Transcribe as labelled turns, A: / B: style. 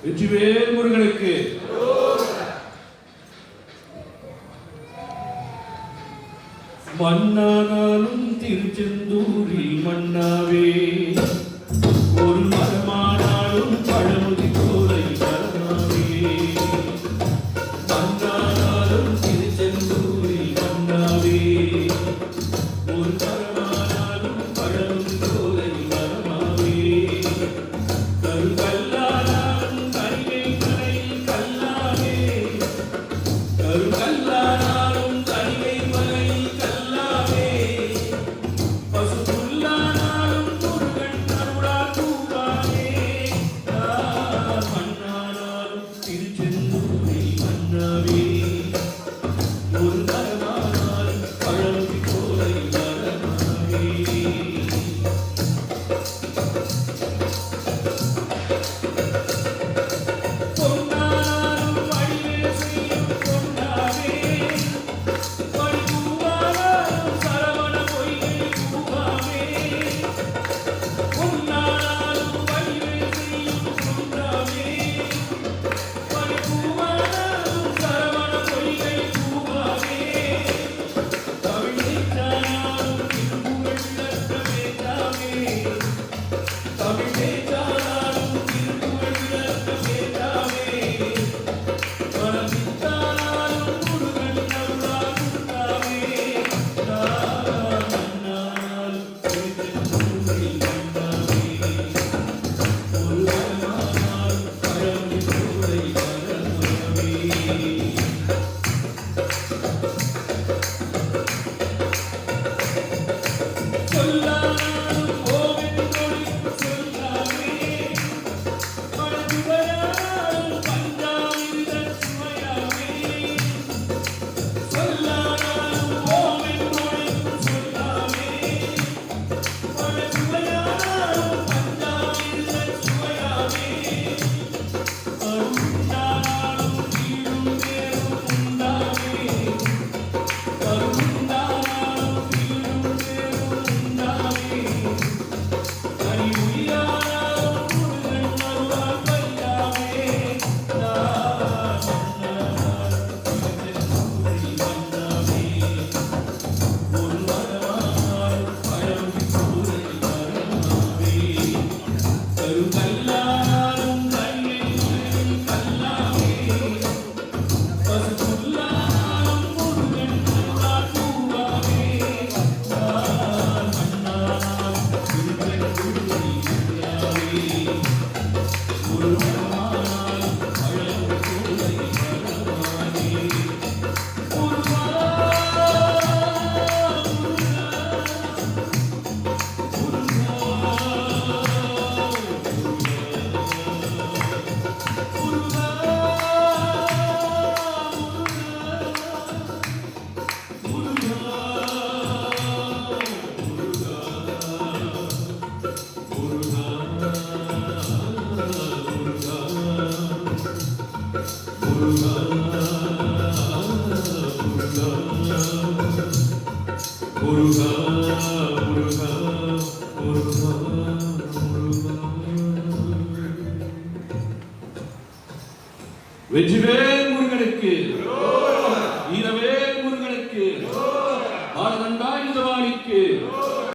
A: வெற்றிவேல் முருகனுக்கு. மன்னானாலும் திருச்செந்தூரில் மன்னாவே, ஒரு மரமானாலும் பழமுதி கோலை மரமாவே. மன்னானாலும் திருச்செந்தூரில் மன்னாவே, ஒரு மரமானாலும் பழமுதி கோலை மரமாவே. கருங்கல்லானாலும் கரிகை மலை கல்லாவே, கருங்கல்லானாலும் கரிகை மலை கல்லாவே. பசுப்புல்லானாலும் முருகன் அருளா தூவாவே. மன்னானாலும் திருச்செந்தூரில் மன்னாவே, ஒரு மரமானாலும் பழமுதி கோலை மரமாவே. வெற்றிவேல் முருகனுக்கு.